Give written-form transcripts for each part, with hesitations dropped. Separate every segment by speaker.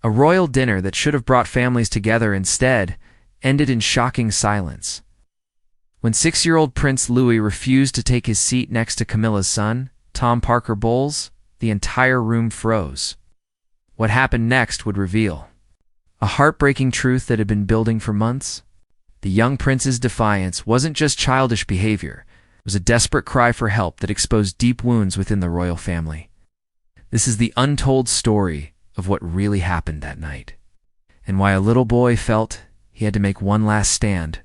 Speaker 1: A royal dinner that should have brought families together instead ended in shocking silence. When 6-year-old Prince Louis refused to take his seat next to Camilla's son, Tom Parker Bowles, the entire room froze. What happened next would reveal a heartbreaking truth that had been building for months. The young prince's defiance wasn't just childish behavior. It was a desperate cry for help that exposed deep wounds within the royal family. This is the untold story of what really happened that night, and why a little boy felt he had to make one last stand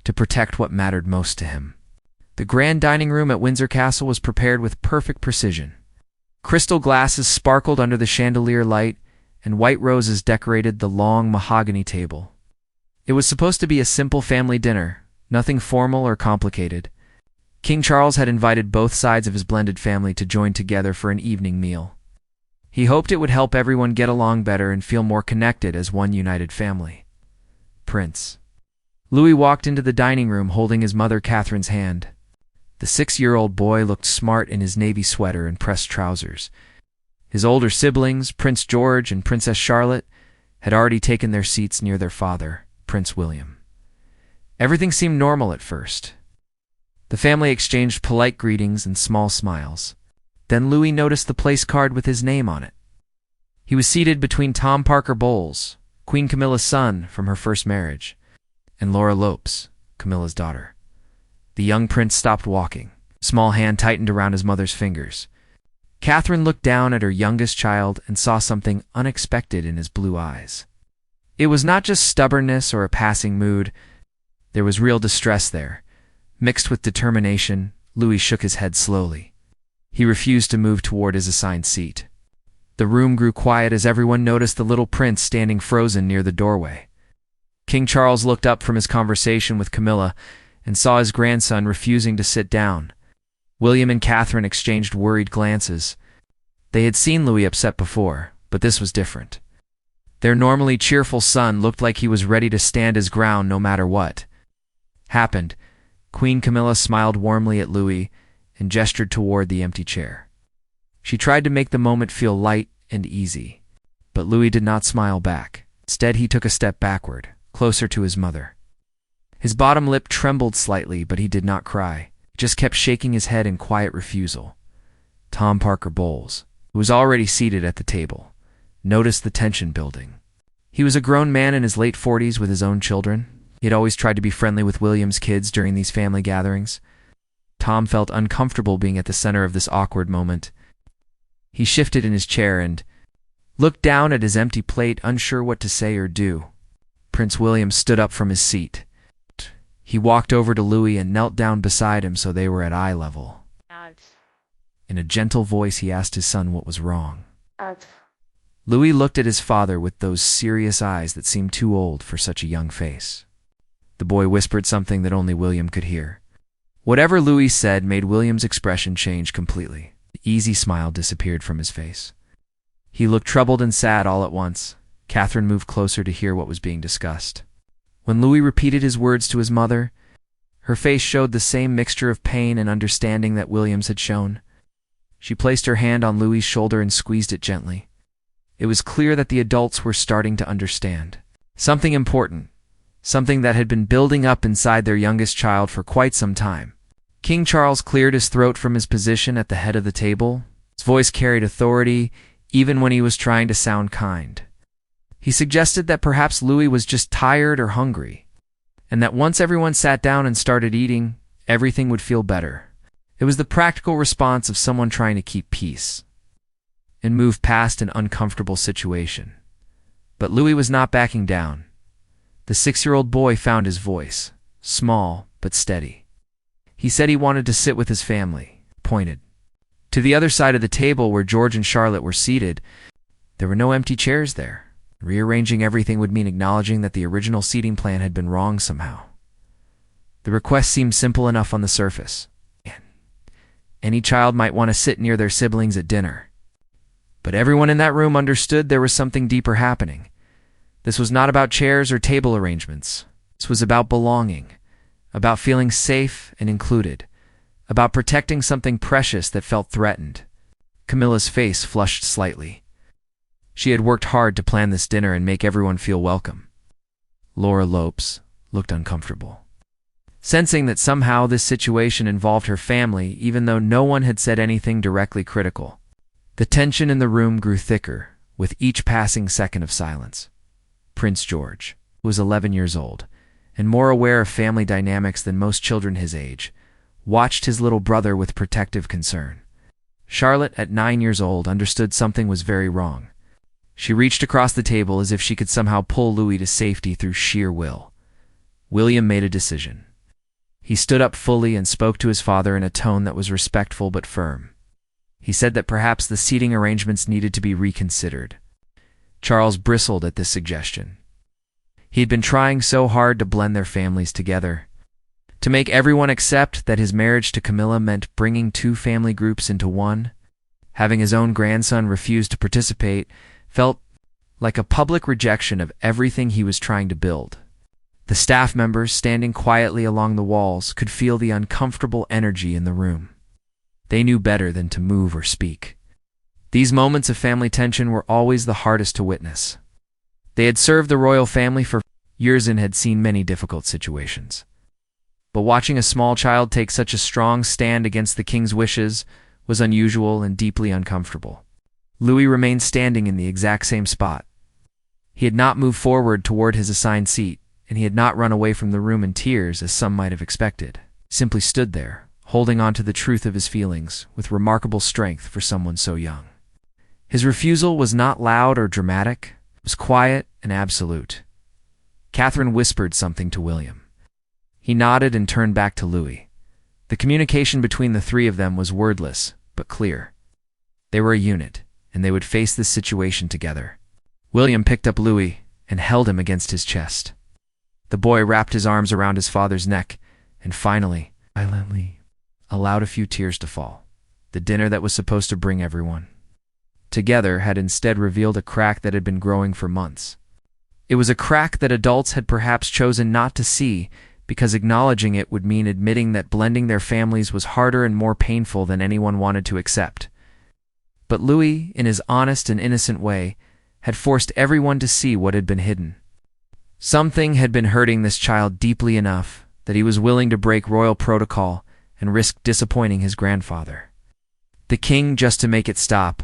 Speaker 1: to protect what mattered most to him. The grand dining room at Windsor Castle was prepared with perfect precision. Crystal glasses sparkled under the chandelier light, and white roses decorated the long mahogany table. It was supposed to be a simple family dinner, nothing formal or complicated. King Charles had invited both sides of his blended family to join together for an evening meal. He hoped it would help everyone get along better and feel more connected as one united family. Prince Louis walked into the dining room holding his mother Catherine's hand. The 6-year-old boy looked smart in his navy sweater and pressed trousers. His older siblings, Prince George and Princess Charlotte, had already taken their seats near their father, Prince William. Everything seemed normal at first. The family exchanged polite greetings and small smiles. Then Louis noticed the place card with his name on it. He was seated between Tom Parker Bowles, Queen Camilla's son from her first marriage, and Laura Lopes, Camilla's daughter. The young prince stopped walking. A small hand tightened around his mother's fingers. Catherine looked down at her youngest child and saw something unexpected in his blue eyes. It was not just stubbornness or a passing mood. There was real distress there. Mixed with determination, Louis shook his head slowly. He refused to move toward his assigned seat. The room grew quiet as everyone noticed the little prince standing frozen near the doorway. King Charles looked up from his conversation with Camilla and saw his grandson refusing to sit down. William and Catherine exchanged worried glances. They had seen Louis upset before, but this was different. Their normally cheerful son looked like he was ready to stand his ground no matter what happened. Queen Camilla smiled warmly at Louis and gestured toward the empty chair. She tried to make the moment feel light and easy, but Louis did not smile back. Instead, he took a step backward, closer to his mother. His bottom lip trembled slightly, but he did not cry. He just kept shaking his head in quiet refusal. Tom Parker Bowles, who was already seated at the table, noticed the tension building. He was a grown man in his late 40s with his own children. He had always tried to be friendly with William's kids during these family gatherings. Tom felt uncomfortable being at the center of this awkward moment. He shifted in his chair and looked down at his empty plate, unsure what to say or do. Prince William stood up from his seat. He walked over to Louis and knelt down beside him so they were at eye level. In a gentle voice, he asked his son what was wrong. Louis looked at his father with those serious eyes that seemed too old for such a young face. The boy whispered something that only William could hear. Whatever Louis said made William's expression change completely. The easy smile disappeared from his face. He looked troubled and sad all at once. Catherine moved closer to hear what was being discussed. When Louis repeated his words to his mother, her face showed the same mixture of pain and understanding that William's had shown. She placed her hand on Louis's shoulder and squeezed it gently. It was clear that the adults were starting to understand. Something important. Something that had been building up inside their youngest child for quite some time. King Charles cleared his throat from his position at the head of the table. His voice carried authority, even when he was trying to sound kind. He suggested that perhaps Louis was just tired or hungry, and that once everyone sat down and started eating, everything would feel better. It was the practical response of someone trying to keep peace and move past an uncomfortable situation. But Louis was not backing down. The 6-year-old boy found his voice, small but steady. He said he wanted to sit with his family, pointed to the other side of the table where George and Charlotte were seated. There were no empty chairs there. Rearranging everything would mean acknowledging that the original seating plan had been wrong somehow. The request seemed simple enough on the surface. Any child might want to sit near their siblings at dinner. But everyone in that room understood there was something deeper happening. This was not about chairs or table arrangements. This was about belonging, about feeling safe and included, about protecting something precious that felt threatened. Camilla's face flushed slightly. She had worked hard to plan this dinner and make everyone feel welcome. Laura Lopes looked uncomfortable, sensing that somehow this situation involved her family, even though no one had said anything directly critical. The tension in the room grew thicker with each passing second of silence. Prince George, who was 11 years old, and more aware of family dynamics than most children his age, watched his little brother with protective concern. Charlotte, at 9 years old, understood something was very wrong. She reached across the table as if she could somehow pull Louis to safety through sheer will. William made a decision. He stood up fully and spoke to his father in a tone that was respectful but firm. He said that perhaps the seating arrangements needed to be reconsidered. Charles bristled at this suggestion. He had been trying so hard to blend their families together, to make everyone accept that his marriage to Camilla meant bringing two family groups into one. Having his own grandson refuse to participate felt like a public rejection of everything he was trying to build. The staff members, standing quietly along the walls, could feel the uncomfortable energy in the room. They knew better than to move or speak. These moments of family tension were always the hardest to witness. They had served the royal family for years and had seen many difficult situations. But watching a small child take such a strong stand against the king's wishes was unusual and deeply uncomfortable. Louis remained standing in the exact same spot. He had not moved forward toward his assigned seat, and he had not run away from the room in tears as some might have expected. He simply stood there, holding on to the truth of his feelings with remarkable strength for someone so young. His refusal was not loud or dramatic. It was quiet and absolute. Catherine whispered something to William. He nodded and turned back to Louis. The communication between the three of them was wordless, but clear. They were a unit, and they would face this situation together. William picked up Louis and held him against his chest. The boy wrapped his arms around his father's neck and finally, silently, allowed a few tears to fall. The dinner that was supposed to bring everyone together had instead revealed a crack that had been growing for months. It was a crack that adults had perhaps chosen not to see because acknowledging it would mean admitting that blending their families was harder and more painful than anyone wanted to accept. But Louis, in his honest and innocent way, had forced everyone to see what had been hidden. Something had been hurting this child deeply enough that he was willing to break royal protocol and risk disappointing his grandfather. The king, just to make it stop,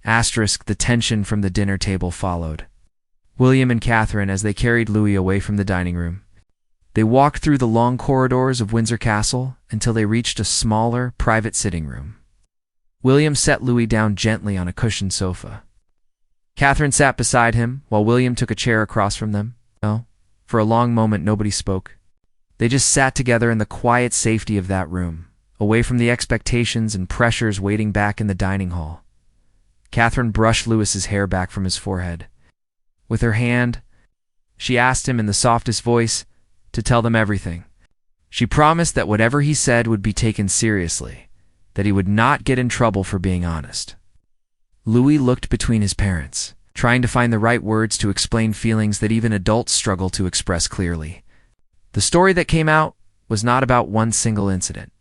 Speaker 1: the tension from the dinner table followed. William and Catherine, as they carried Louis away from the dining room. They walked through the long corridors of Windsor Castle until they reached a smaller, private sitting room. William set Louis down gently on a cushioned sofa. Catherine sat beside him, while William took a chair across from them. No, for a long moment nobody spoke. They just sat together in the quiet safety of that room, away from the expectations and pressures waiting back in the dining hall. Catherine brushed Louis's hair back from his forehead. With her hand, she asked him in the softest voice to tell them everything. She promised that whatever he said would be taken seriously, that he would not get in trouble for being honest. Louis looked between his parents, trying to find the right words to explain feelings that even adults struggle to express clearly. The story that came out was not about one single incident.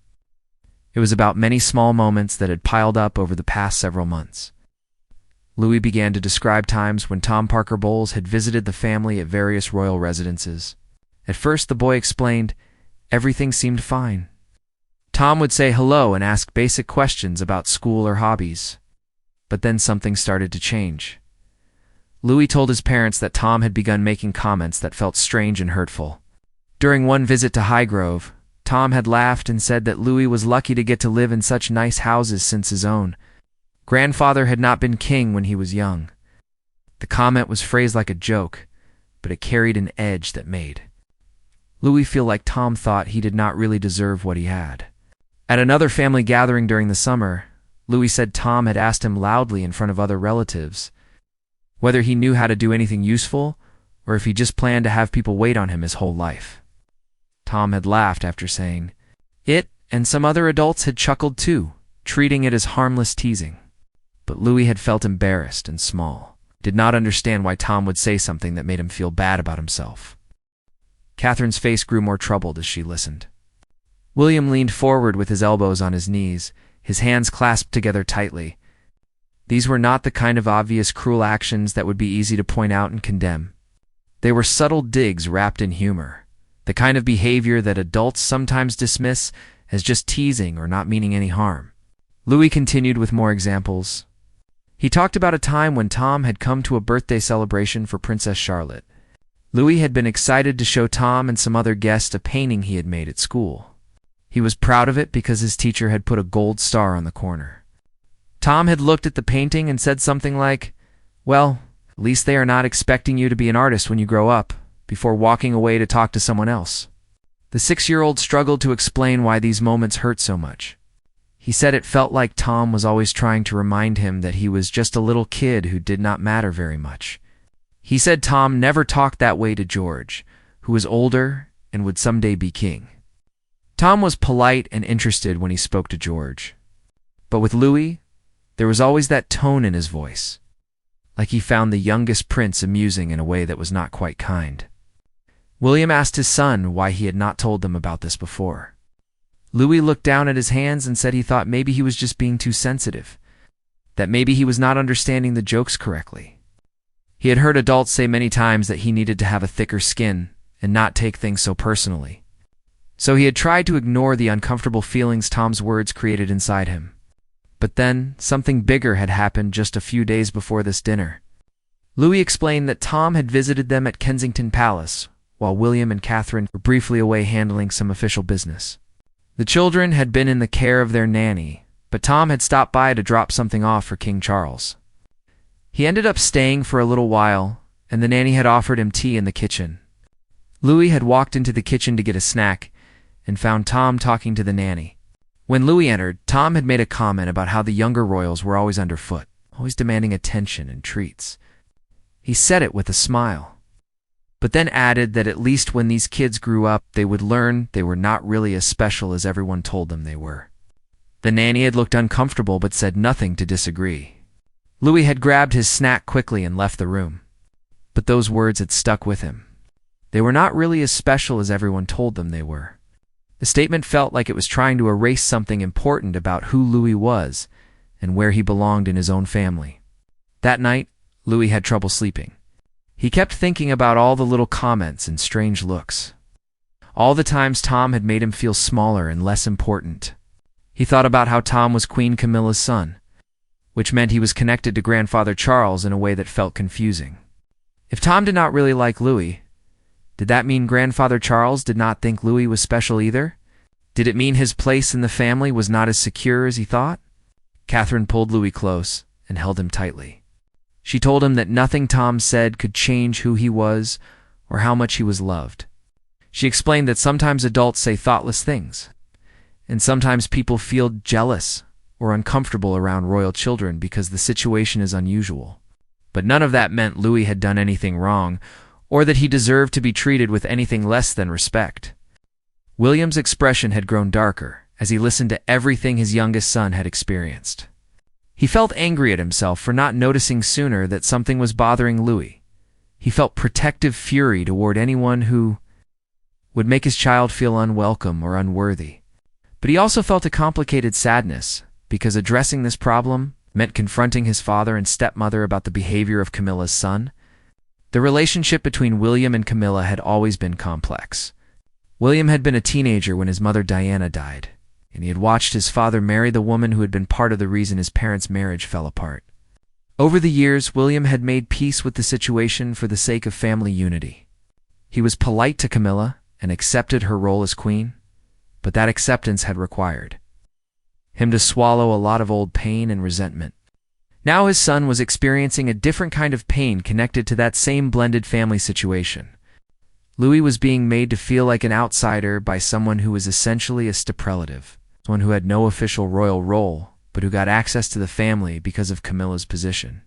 Speaker 1: It was about many small moments that had piled up over the past several months. Louis began to describe times when Tom Parker Bowles had visited the family at various royal residences. At first, the boy explained, everything seemed fine. Tom would say hello and ask basic questions about school or hobbies. But then something started to change. Louis told his parents that Tom had begun making comments that felt strange and hurtful. During one visit to Highgrove, Tom had laughed and said that Louis was lucky to get to live in such nice houses since his own grandfather had not been king when he was young. The comment was phrased like a joke, but it carried an edge that made Louis feel like Tom thought he did not really deserve what he had. At another family gathering during the summer, Louis said Tom had asked him loudly in front of other relatives whether he knew how to do anything useful or if he just planned to have people wait on him his whole life. Tom had laughed after saying it, and some other adults had chuckled too, treating it as harmless teasing. But Louis had felt embarrassed and small, did not understand why Tom would say something that made him feel bad about himself. Catherine's face grew more troubled as she listened. William leaned forward with his elbows on his knees, his hands clasped together tightly. These were not the kind of obvious cruel actions that would be easy to point out and condemn. They were subtle digs wrapped in humor, the kind of behavior that adults sometimes dismiss as just teasing or not meaning any harm. Louis continued with more examples. He talked about a time when Tom had come to a birthday celebration for Princess Charlotte. Louis had been excited to show Tom and some other guests a painting he had made at school. He was proud of it because his teacher had put a gold star on the corner. Tom had looked at the painting and said something like, "Well, at least they are not expecting you to be an artist when you grow up," before walking away to talk to someone else. The 6-year-old struggled to explain why these moments hurt so much. He said it felt like Tom was always trying to remind him that he was just a little kid who did not matter very much. He said Tom never talked that way to George, who was older and would someday be king. Tom was polite and interested when he spoke to George. But with Louis, there was always that tone in his voice, like he found the youngest prince amusing in a way that was not quite kind. William asked his son why he had not told them about this before. Louis looked down at his hands and said he thought maybe he was just being too sensitive, that maybe he was not understanding the jokes correctly. He had heard adults say many times that he needed to have a thicker skin and not take things so personally. So he had tried to ignore the uncomfortable feelings Tom's words created inside him. But then, something bigger had happened just a few days before this dinner. Louis explained that Tom had visited them at Kensington Palace, while William and Catherine were briefly away handling some official business. The children had been in the care of their nanny, but Tom had stopped by to drop something off for King Charles. He ended up staying for a little while, and the nanny had offered him tea in the kitchen. Louis had walked into the kitchen to get a snack and found Tom talking to the nanny. When Louis entered, Tom had made a comment about how the younger royals were always underfoot, always demanding attention and treats. He said it with a smile, but then added that at least when these kids grew up, they would learn they were not really as special as everyone told them they were. The nanny had looked uncomfortable but said nothing to disagree. Louis had grabbed his snack quickly and left the room. But those words had stuck with him. They were not really as special as everyone told them they were. The statement felt like it was trying to erase something important about who Louis was and where he belonged in his own family. That night, Louis had trouble sleeping. He kept thinking about all the little comments and strange looks. All the times Tom had made him feel smaller and less important. He thought about how Tom was Queen Camilla's son, which meant he was connected to Grandfather Charles in a way that felt confusing. If Tom did not really like Louis, did that mean Grandfather Charles did not think Louis was special either? Did it mean his place in the family was not as secure as he thought? Catherine pulled Louis close and held him tightly. She told him that nothing Tom said could change who he was or how much he was loved. She explained that sometimes adults say thoughtless things, and sometimes people feel jealous or uncomfortable around royal children because the situation is unusual. But none of that meant Louis had done anything wrong, or that he deserved to be treated with anything less than respect. William's expression had grown darker as he listened to everything his youngest son had experienced. He felt angry at himself for not noticing sooner that something was bothering Louis. He felt protective fury toward anyone who would make his child feel unwelcome or unworthy. But he also felt a complicated sadness, because addressing this problem meant confronting his father and stepmother about the behavior of Camilla's son. The relationship between William and Camilla had always been complex. William had been a teenager when his mother Diana died, and he had watched his father marry the woman who had been part of the reason his parents' marriage fell apart. Over the years, William had made peace with the situation for the sake of family unity. He was polite to Camilla and accepted her role as queen, but that acceptance had required him to swallow a lot of old pain and resentment. Now his son was experiencing a different kind of pain connected to that same blended family situation. Louis was being made to feel like an outsider by someone who was essentially a step-relative, someone who had no official royal role, but who got access to the family because of Camilla's position.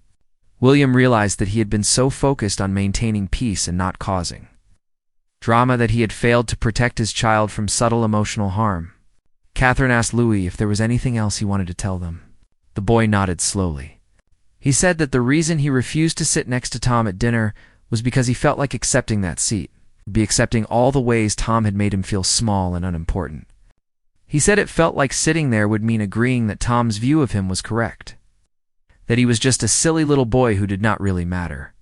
Speaker 1: William realized that he had been so focused on maintaining peace and not causing drama that he had failed to protect his child from subtle emotional harm. Catherine asked Louis if there was anything else he wanted to tell them. The boy nodded slowly. He said that the reason he refused to sit next to Tom at dinner was because he felt like accepting that seat, be accepting all the ways Tom had made him feel small and unimportant. He said it felt like sitting there would mean agreeing that Tom's view of him was correct. that he was just a silly little boy who did not really matter.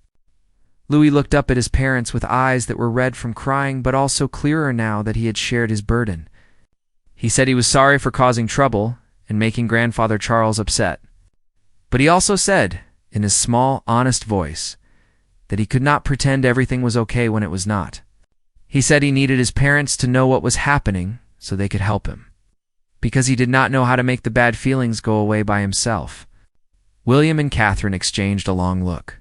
Speaker 1: Louis looked up at his parents with eyes that were red from crying but also clearer now that he had shared his burden. He said he was sorry for causing trouble and making Grandfather Charles upset. But he also said, in his small, honest voice, that he could not pretend everything was okay when it was not. He said he needed his parents to know what was happening so they could help him, because he did not know how to make the bad feelings go away by himself. William and Catherine exchanged a long look.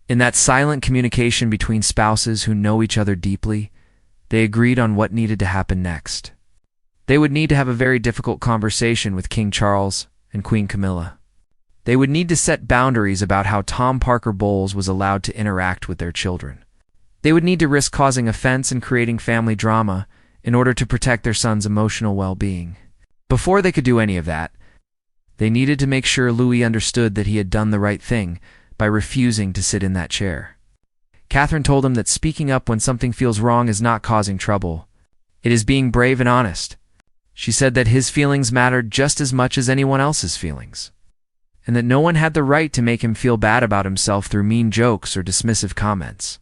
Speaker 1: In that silent communication between spouses who know each other deeply, they agreed on what needed to happen next. They would need to have a very difficult conversation with King Charles and Queen Camilla. They would need to set boundaries about how Tom Parker Bowles was allowed to interact with their children. They would need to risk causing offense and creating family drama in order to protect their son's emotional well-being. Before they could do any of that, they needed to make sure Louis understood that he had done the right thing by refusing to sit in that chair. Catherine told him that speaking up when something feels wrong is not causing trouble. It is being brave and honest. She said that his feelings mattered just as much as anyone else's feelings, and that no one had the right to make him feel bad about himself through mean jokes or dismissive comments.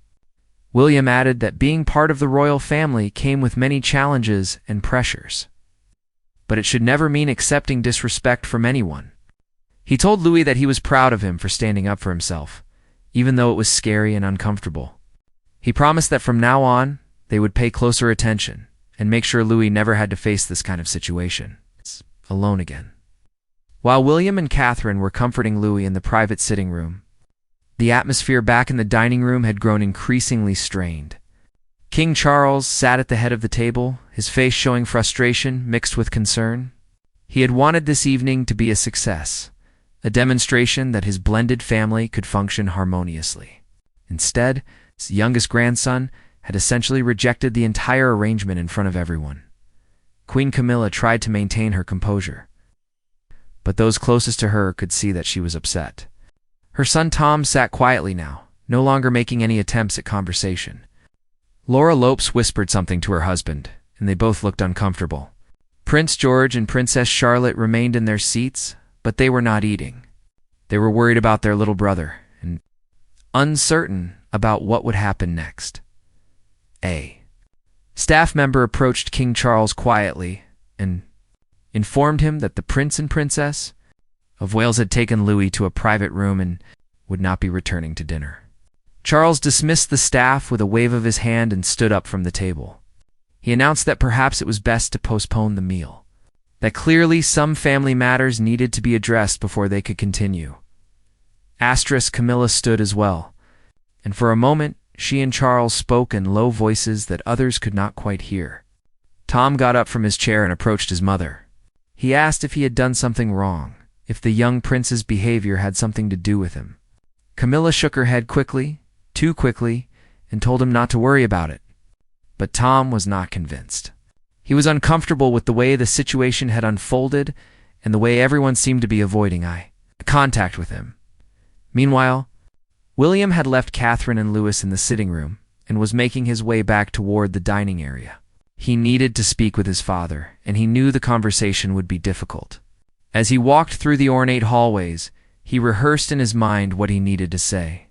Speaker 1: William added that being part of the royal family came with many challenges and pressures, but it should never mean accepting disrespect from anyone. He told Louis that he was proud of him for standing up for himself, even though it was scary and uncomfortable. He promised that from now on, they would pay closer attention and make sure Louis never had to face this kind of situation alone again. While William and Catherine were comforting Louis in the private sitting room, the atmosphere back in the dining room had grown increasingly strained. King Charles sat at the head of the table, his face showing frustration mixed with concern. He had wanted this evening to be a success, a demonstration that his blended family could function harmoniously. Instead, his youngest grandson had essentially rejected the entire arrangement in front of everyone. Queen Camilla tried to maintain her composure, but those closest to her could see that she was upset. Her son Tom sat quietly now, no longer making any attempts at conversation. Laura Lopes whispered something to her husband, and they both looked uncomfortable. Prince George and Princess Charlotte remained in their seats, but they were not eating. They were worried about their little brother and uncertain about what would happen next. A staff member approached King Charles quietly and informed him that the Prince and Princess of Wales had taken Louis to a private room and would not be returning to dinner. Charles dismissed the staff with a wave of his hand and stood up from the table. He announced that perhaps it was best to postpone the meal, that clearly some family matters needed to be addressed before they could continue. Camilla stood as well, and for a moment she and Charles spoke in low voices that others could not quite hear. Tom got up from his chair and approached his mother. He asked if he had done something wrong, if the young prince's behavior had something to do with him. Camilla shook her head quickly, too quickly, and told him not to worry about it. But Tom was not convinced. He was uncomfortable with the way the situation had unfolded and the way everyone seemed to be avoiding eye contact with him. Meanwhile, William had left Catherine and Louis in the sitting room and was making his way back toward the dining area. He needed to speak with his father, and he knew the conversation would be difficult. As he walked through the ornate hallways, he rehearsed in his mind what he needed to say.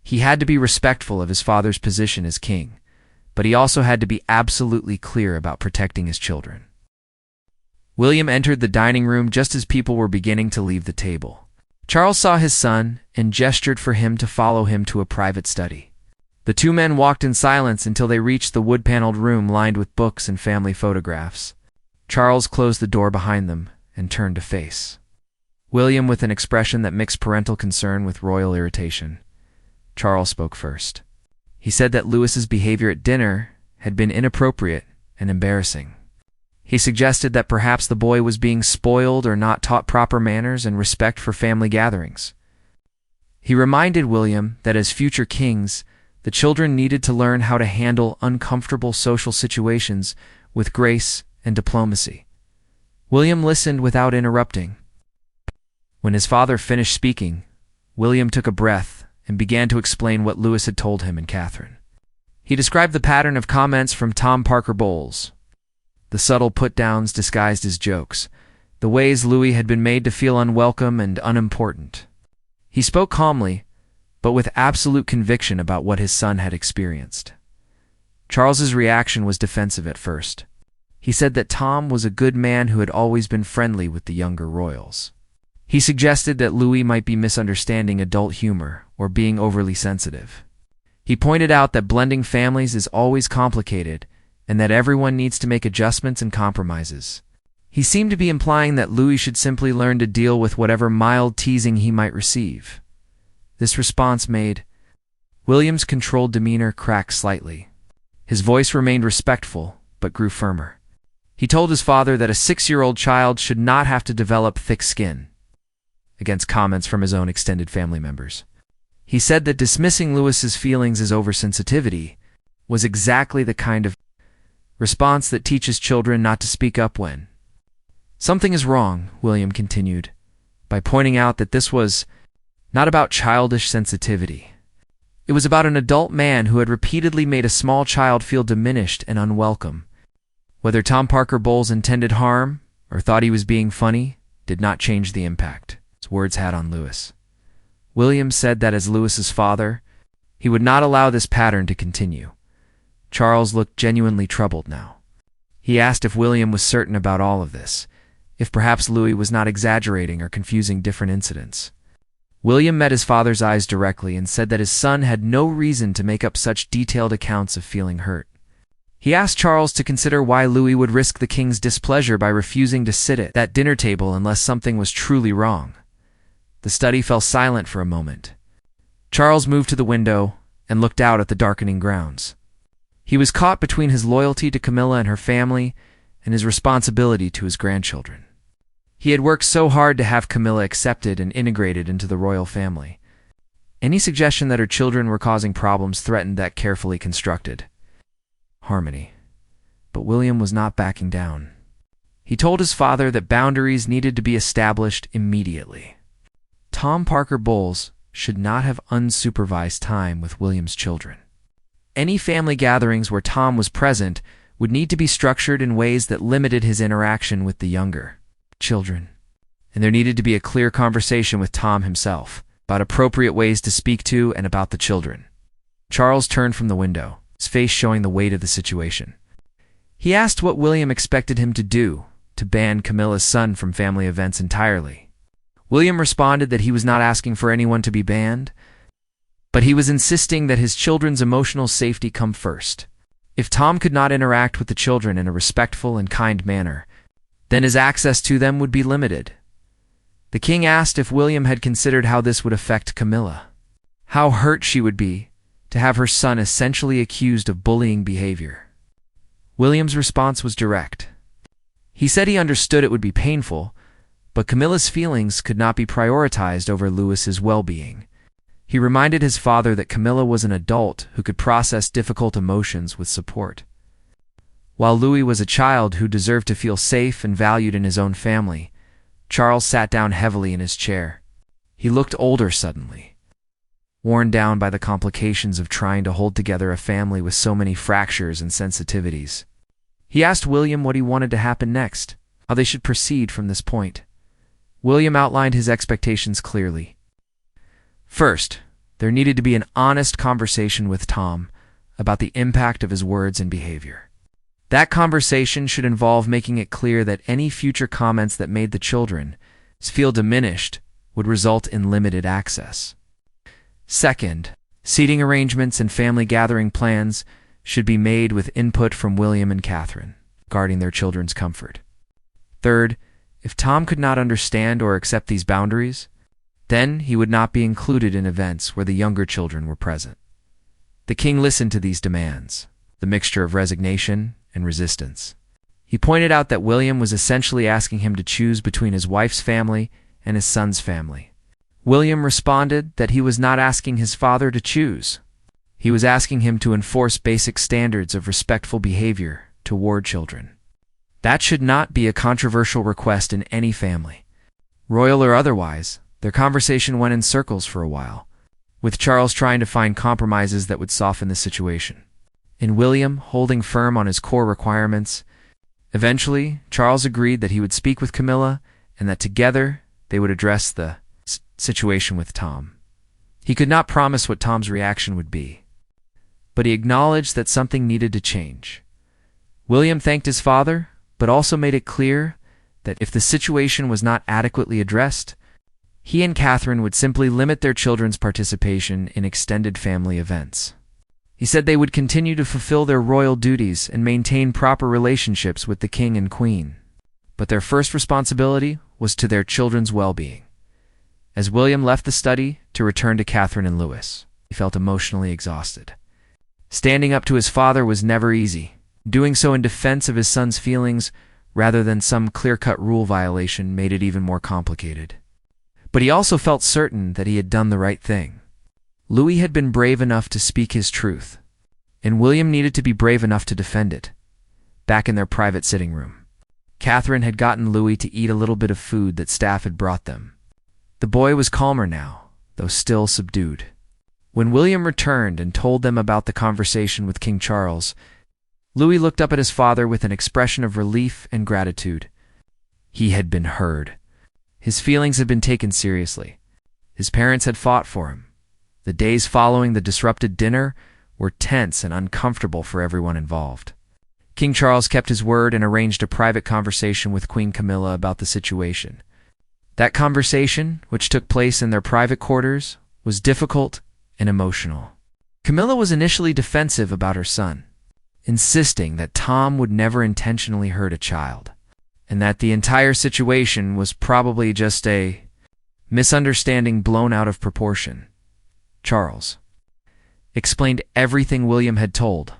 Speaker 1: He had to be respectful of his father's position as king, but he also had to be absolutely clear about protecting his children. William entered the dining room just as people were beginning to leave the table. Charles saw his son and gestured for him to follow him to a private study. The two men walked in silence until they reached the wood-paneled room lined with books and family photographs. Charles closed the door behind them and turned to face William with an expression that mixed parental concern with royal irritation. Charles spoke first. He said that Louis's behavior at dinner had been inappropriate and embarrassing. He suggested that perhaps the boy was being spoiled or not taught proper manners and respect for family gatherings. He reminded William that as future kings, the children needed to learn how to handle uncomfortable social situations with grace and diplomacy. William listened without interrupting. When his father finished speaking, William took a breath and began to explain what Louis had told him and Catherine. He described the pattern of comments from Tom Parker Bowles, the subtle put-downs disguised as jokes, the ways Louis had been made to feel unwelcome and unimportant. He spoke calmly, but with absolute conviction about what his son had experienced. Charles's reaction was defensive at first. He said that Tom was a good man who had always been friendly with the younger royals. He suggested that Louis might be misunderstanding adult humor or being overly sensitive. He pointed out that blending families is always complicated and that everyone needs to make adjustments and compromises. He seemed to be implying that Louis should simply learn to deal with whatever mild teasing he might receive. This response made William's controlled demeanor crack slightly. His voice remained respectful, but grew firmer. He told his father that a 6-year-old child should not have to develop thick skin, against comments from his own extended family members. He said that dismissing Louis's feelings as oversensitivity was exactly the kind of response that teaches children not to speak up when something is wrong. William continued, by pointing out that this was not about childish sensitivity. It was about an adult man who had repeatedly made a small child feel diminished and unwelcome. Whether Tom Parker Bowles intended harm or thought he was being funny did not change the impact his words had on Louis. William said that as Louis's father, he would not allow this pattern to continue. Charles looked genuinely troubled now. He asked if William was certain about all of this, if perhaps Louis was not exaggerating or confusing different incidents. William met his father's eyes directly and said that his son had no reason to make up such detailed accounts of feeling hurt. He asked Charles to consider why Louis would risk the king's displeasure by refusing to sit at that dinner table unless something was truly wrong. The study fell silent for a moment. Charles moved to the window and looked out at the darkening grounds. He was caught between his loyalty to Camilla and her family and his responsibility to his grandchildren. He had worked so hard to have Camilla accepted and integrated into the royal family. Any suggestion that her children were causing problems threatened that carefully constructed harmony. But William was not backing down. He told his father that boundaries needed to be established immediately. Tom Parker Bowles should not have unsupervised time with William's children. Any family gatherings where Tom was present would need to be structured in ways that limited his interaction with the younger children. And there needed to be a clear conversation with Tom himself about appropriate ways to speak to and about the children. Charles turned from the window, his face showing the weight of the situation. He asked what William expected him to do to ban Camilla's son from family events entirely. William responded that he was not asking for anyone to be banned, but he was insisting that his children's emotional safety come first. If Tom could not interact with the children in a respectful and kind manner, then his access to them would be limited. The king asked if William had considered how this would affect Camilla, how hurt she would be to have her son essentially accused of bullying behavior. William's response was direct. He said he understood it would be painful, but Camilla's feelings could not be prioritized over Louis's well-being. He reminded his father that Camilla was an adult who could process difficult emotions with support, while Louis was a child who deserved to feel safe and valued in his own family. Charles sat down heavily in his chair. He looked older suddenly, worn down by the complications of trying to hold together a family with so many fractures and sensitivities. He asked William what he wanted to happen next, how they should proceed from this point. William outlined his expectations clearly. First, there needed to be an honest conversation with Tom about the impact of his words and behavior. That conversation should involve making it clear that any future comments that made the children feel diminished would result in limited access. Second, seating arrangements and family gathering plans should be made with input from William and Catherine, guarding their children's comfort. Third, if Tom could not understand or accept these boundaries, then he would not be included in events where the younger children were present. The king listened to these demands, the mixture of resignation and resistance. He pointed out that William was essentially asking him to choose between his wife's family and his son's family. William responded that he was not asking his father to choose. He was asking him to enforce basic standards of respectful behavior toward children. That should not be a controversial request in any family. Royal or otherwise, their conversation went in circles for a while, with Charles trying to find compromises that would soften the situation, and William holding firm on his core requirements. Eventually, Charles agreed that he would speak with Camilla and that together they would address the situation with Tom. He could not promise what Tom's reaction would be, but he acknowledged that something needed to change. William thanked his father, but also made it clear that if the situation was not adequately addressed, he and Catherine would simply limit their children's participation in extended family events. He said they would continue to fulfill their royal duties and maintain proper relationships with the king and queen, but their first responsibility was to their children's well-being. As William left the study to return to Catherine and Louis, he felt emotionally exhausted. Standing up to his father was never easy. Doing so in defense of his son's feelings rather than some clear-cut rule violation made it even more complicated. But he also felt certain that he had done the right thing. Louis had been brave enough to speak his truth, and William needed to be brave enough to defend it. Back in their private sitting room, Catherine had gotten Louis to eat a little bit of food that staff had brought them. The boy was calmer now, though still subdued. When William returned and told them about the conversation with King Charles, Louis looked up at his father with an expression of relief and gratitude. He had been heard. His feelings had been taken seriously. His parents had fought for him. The days following the disrupted dinner were tense and uncomfortable for everyone involved. King Charles kept his word and arranged a private conversation with Queen Camilla about the situation. That conversation, which took place in their private quarters, was difficult and emotional. Camilla was initially defensive about her son, insisting that Tom would never intentionally hurt a child, and that the entire situation was probably just a misunderstanding blown out of proportion. Charles explained everything William had told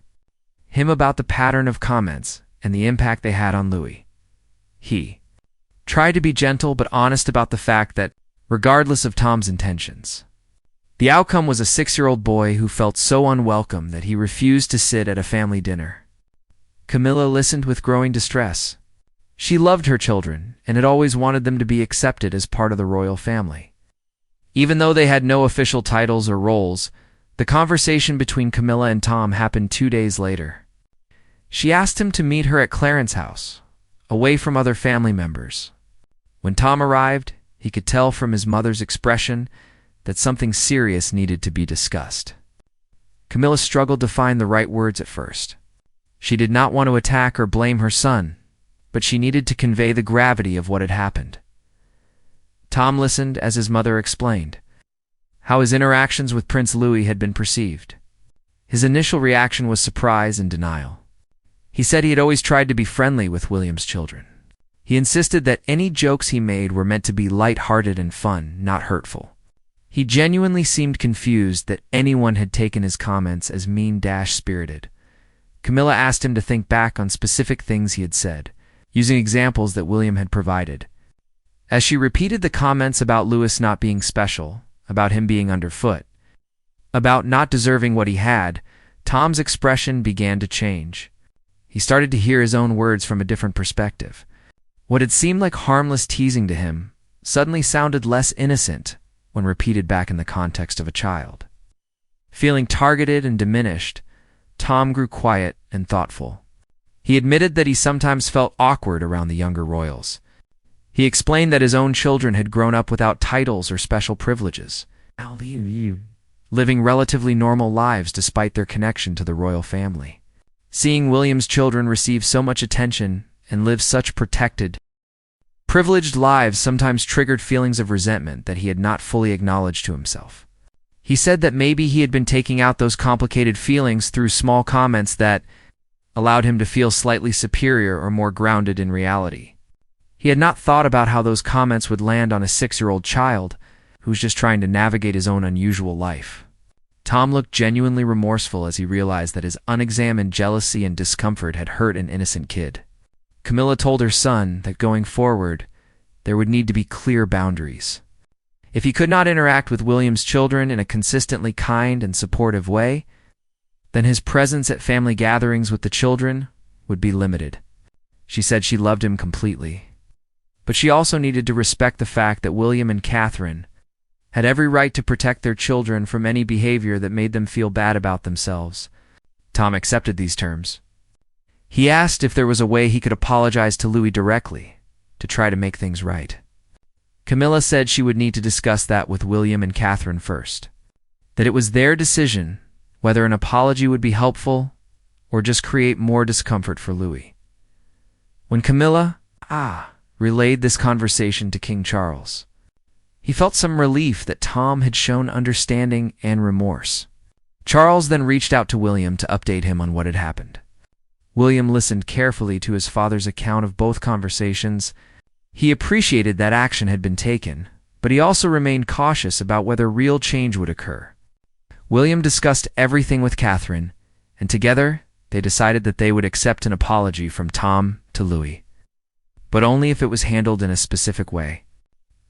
Speaker 1: him about the pattern of comments and the impact they had on Louis. He tried to be gentle but honest about the fact that, regardless of Tom's intentions, the outcome was a 6-year-old boy who felt so unwelcome that he refused to sit at a family dinner. Camilla listened with growing distress. She loved her children and had always wanted them to be accepted as part of the royal family. Even though they had no official titles or roles, the conversation between Camilla and Tom happened 2 days later. She asked him to meet her at Clarence's house, away from other family members. When Tom arrived, he could tell from his mother's expression that something serious needed to be discussed. Camilla struggled to find the right words at first. She did not want to attack or blame her son, but she needed to convey the gravity of what had happened. Tom listened as his mother explained how his interactions with Prince Louis had been perceived. His initial reaction was surprise and denial. He said he had always tried to be friendly with William's children. He insisted that any jokes he made were meant to be light-hearted and fun, not hurtful. He genuinely seemed confused that anyone had taken his comments as mean-spirited. Camilla asked him to think back on specific things he had said, using examples that William had provided. As she repeated the comments about Louis not being special, about him being underfoot, about not deserving what he had, Tom's expression began to change. He started to hear his own words from a different perspective. What had seemed like harmless teasing to him suddenly sounded less innocent when repeated back in the context of a child. Feeling targeted and diminished, Tom grew quiet and thoughtful. He admitted that he sometimes felt awkward around the younger royals. He explained that his own children had grown up without titles or special privileges, living relatively normal lives despite their connection to the royal family. Seeing William's children receive so much attention and live such protected, privileged lives sometimes triggered feelings of resentment that he had not fully acknowledged to himself. He said that maybe he had been taking out those complicated feelings through small comments that allowed him to feel slightly superior or more grounded in reality. He had not thought about how those comments would land on a 6-year-old child who was just trying to navigate his own unusual life. Tom looked genuinely remorseful as he realized that his unexamined jealousy and discomfort had hurt an innocent kid. Camilla told her son that going forward, there would need to be clear boundaries. If he could not interact with William's children in a consistently kind and supportive way, then his presence at family gatherings with the children would be limited. She said she loved him completely, but she also needed to respect the fact that William and Catherine had every right to protect their children from any behavior that made them feel bad about themselves. Tom accepted these terms. He asked if there was a way he could apologize to Louis directly to try to make things right. Camilla said she would need to discuss that with William and Catherine first, that it was their decision whether an apology would be helpful or just create more discomfort for Louis. When Camilla relayed this conversation to King Charles, he felt some relief that Tom had shown understanding and remorse. Charles then reached out to William to update him on what had happened. William listened carefully to his father's account of both conversations. He appreciated that action had been taken, but he also remained cautious about whether real change would occur. William discussed everything with Catherine, and together they decided that they would accept an apology from Tom to Louis, but only if it was handled in a specific way.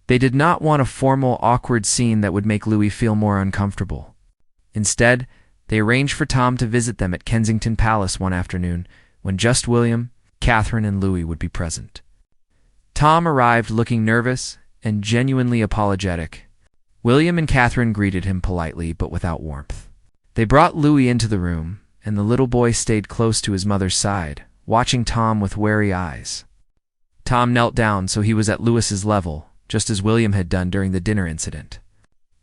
Speaker 1: They did not want a formal, awkward scene that would make Louis feel more uncomfortable. Instead, they arranged for Tom to visit them at Kensington Palace one afternoon when just William, Catherine, and Louis would be present. Tom arrived looking nervous and genuinely apologetic. William and Catherine greeted him politely but without warmth. They brought Louis into the room, and the little boy stayed close to his mother's side, watching Tom with wary eyes. Tom knelt down so he was at Louis's level, just as William had done during the dinner incident.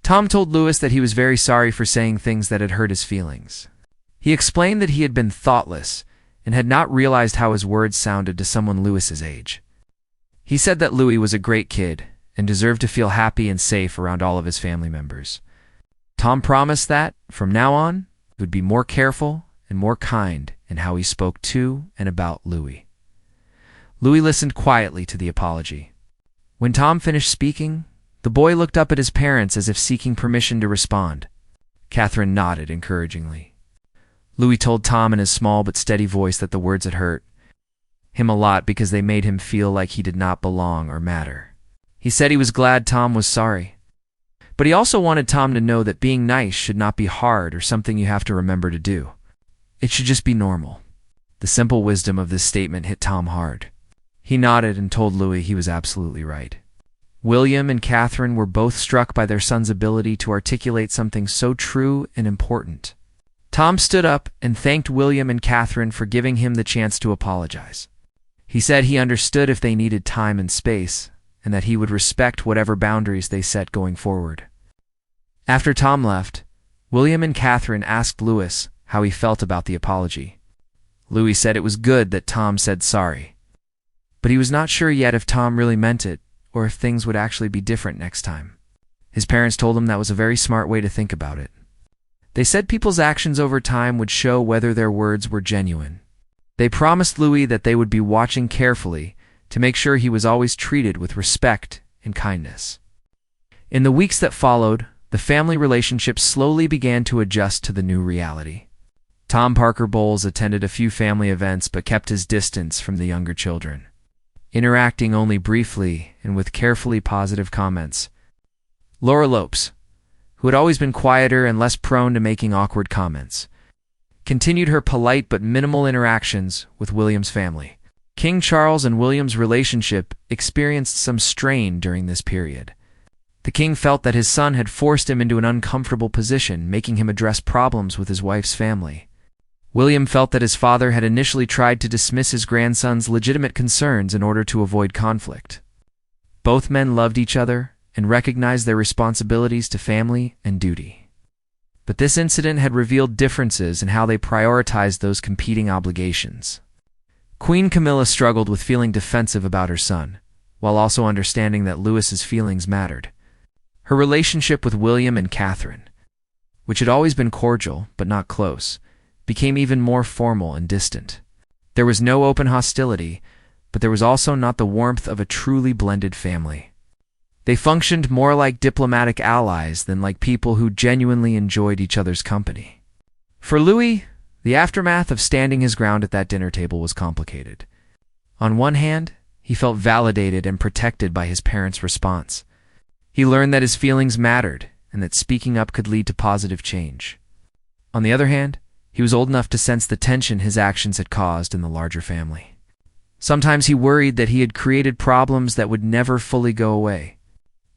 Speaker 1: Tom told Louis that he was very sorry for saying things that had hurt his feelings. He explained that he had been thoughtless and had not realized how his words sounded to someone Louis's age. He said that Louis was a great kid and deserved to feel happy and safe around all of his family members. Tom promised that, from now on, he would be more careful and more kind in how he spoke to and about Louis. Louis listened quietly to the apology. When Tom finished speaking, the boy looked up at his parents as if seeking permission to respond. Catherine nodded encouragingly. Louis told Tom in his small but steady voice that the words had hurt him a lot because they made him feel like he did not belong or matter. He said he was glad Tom was sorry, but he also wanted Tom to know that being nice should not be hard or something you have to remember to do. It should just be normal. The simple wisdom of this statement hit Tom hard. He nodded and told Louis he was absolutely right. William and Catherine were both struck by their son's ability to articulate something so true and important. Tom stood up and thanked William and Catherine for giving him the chance to apologize. He said he understood if they needed time and space, and that he would respect whatever boundaries they set going forward. After Tom left, William and Catherine asked Louis how he felt about the apology. Louis said it was good that Tom said sorry, but he was not sure yet if Tom really meant it or if things would actually be different next time. His parents told him that was a very smart way to think about it. They said people's actions over time would show whether their words were genuine. They promised Louis that they would be watching carefully to make sure he was always treated with respect and kindness. In the weeks that followed, the family relationship slowly began to adjust to the new reality. Tom Parker Bowles attended a few family events but kept his distance from the younger children, interacting only briefly and with carefully positive comments. Laura Lopes, who had always been quieter and less prone to making awkward comments, continued her polite but minimal interactions with William's family. King Charles and William's relationship experienced some strain during this period. The king felt that his son had forced him into an uncomfortable position, making him address problems with his wife's family. William felt that his father had initially tried to dismiss his grandson's legitimate concerns in order to avoid conflict. Both men loved each other and recognized their responsibilities to family and duty. But this incident had revealed differences in how they prioritized those competing obligations. Queen Camilla struggled with feeling defensive about her son, while also understanding that Louis's feelings mattered. Her relationship with William and Catherine, which had always been cordial but not close, became even more formal and distant. There was no open hostility, but there was also not the warmth of a truly blended family. They functioned more like diplomatic allies than like people who genuinely enjoyed each other's company. For Louis, the aftermath of standing his ground at that dinner table was complicated. On one hand, he felt validated and protected by his parents' response. He learned that his feelings mattered and that speaking up could lead to positive change. On the other hand, he was old enough to sense the tension his actions had caused in the larger family. Sometimes he worried that he had created problems that would never fully go away.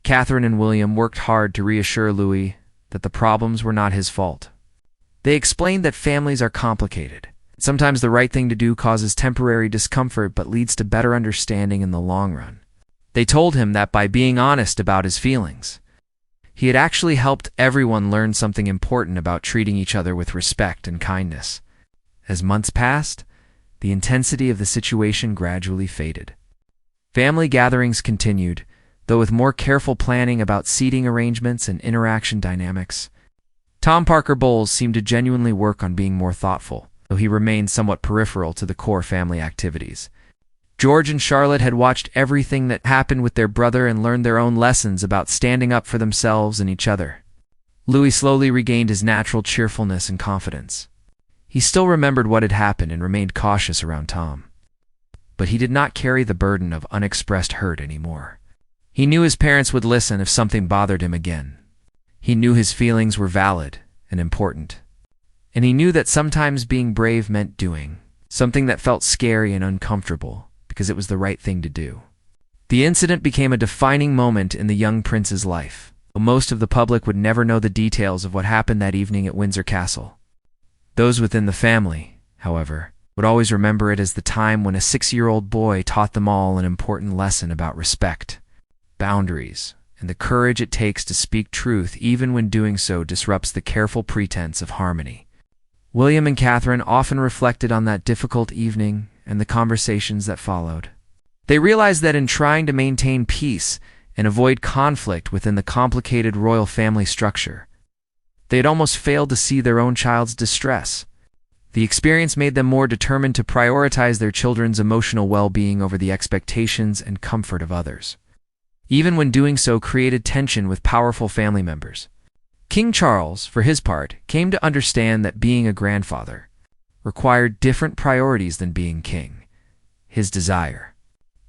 Speaker 1: Catherine and William worked hard to reassure Louis that the problems were not his fault. They explained that families are complicated. Sometimes the right thing to do causes temporary discomfort but leads to better understanding in the long run. They told him that by being honest about his feelings, he had actually helped everyone learn something important about treating each other with respect and kindness. As months passed, the intensity of the situation gradually faded. Family gatherings continued, though with more careful planning about seating arrangements and interaction dynamics. Tom Parker Bowles seemed to genuinely work on being more thoughtful, though he remained somewhat peripheral to the core family activities. George and Charlotte had watched everything that happened with their brother and learned their own lessons about standing up for themselves and each other. Louis slowly regained his natural cheerfulness and confidence. He still remembered what had happened and remained cautious around Tom. But he did not carry the burden of unexpressed hurt anymore. He knew his parents would listen if something bothered him again. He knew his feelings were valid and important. And he knew that sometimes being brave meant doing something that felt scary and uncomfortable, because it was the right thing to do. The incident became a defining moment in the young prince's life, though most of the public would never know the details of what happened that evening at Windsor Castle. Those within the family, however, would always remember it as the time when a 6-year-old boy taught them all an important lesson about respect, boundaries, and the courage it takes to speak truth even when doing so disrupts the careful pretense of harmony. William and Catherine often reflected on that difficult evening and the conversations that followed. They realized that in trying to maintain peace and avoid conflict within the complicated royal family structure, they had almost failed to see their own child's distress. The experience made them more determined to prioritize their children's emotional well-being over the expectations and comfort of others, even when doing so created tension with powerful family members. King Charles, for his part, came to understand that being a grandfather required different priorities than being king. His desire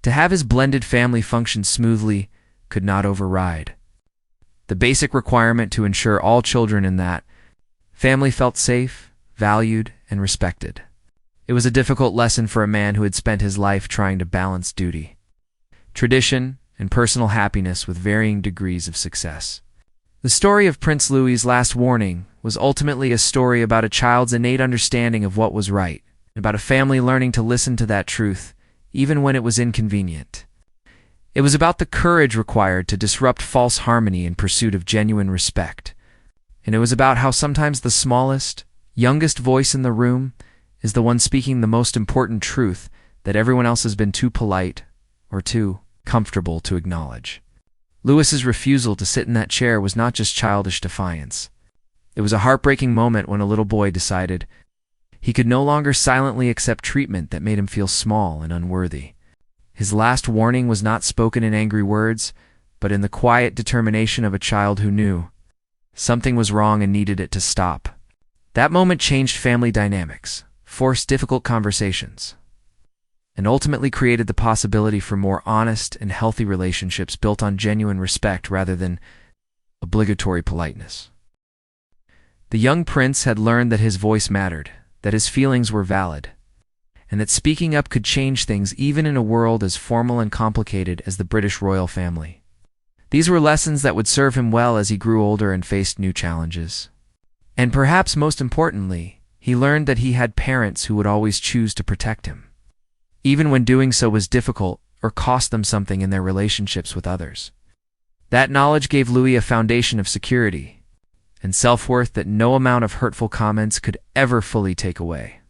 Speaker 1: to have his blended family function smoothly could not override the basic requirement to ensure all children in that family felt safe, valued, and respected. It was a difficult lesson for a man who had spent his life trying to balance duty, tradition, and personal happiness with varying degrees of success. The story of Prince Louis's last warning was ultimately a story about a child's innate understanding of what was right, and about a family learning to listen to that truth, even when it was inconvenient. It was about the courage required to disrupt false harmony in pursuit of genuine respect. And it was about how sometimes the smallest, youngest voice in the room is the one speaking the most important truth that everyone else has been too polite or too comfortable to acknowledge. Louis's refusal to sit in that chair was not just childish defiance. It was a heartbreaking moment when a little boy decided he could no longer silently accept treatment that made him feel small and unworthy. His last warning was not spoken in angry words, but in the quiet determination of a child who knew something was wrong and needed it to stop. That moment changed family dynamics, forced difficult conversations, and ultimately created the possibility for more honest and healthy relationships built on genuine respect rather than obligatory politeness. The young prince had learned that his voice mattered, that his feelings were valid, and that speaking up could change things even in a world as formal and complicated as the British royal family. These were lessons that would serve him well as he grew older and faced new challenges. And perhaps most importantly, he learned that he had parents who would always choose to protect him, even when doing so was difficult or cost them something in their relationships with others. That knowledge gave Louis a foundation of security and self-worth that no amount of hurtful comments could ever fully take away.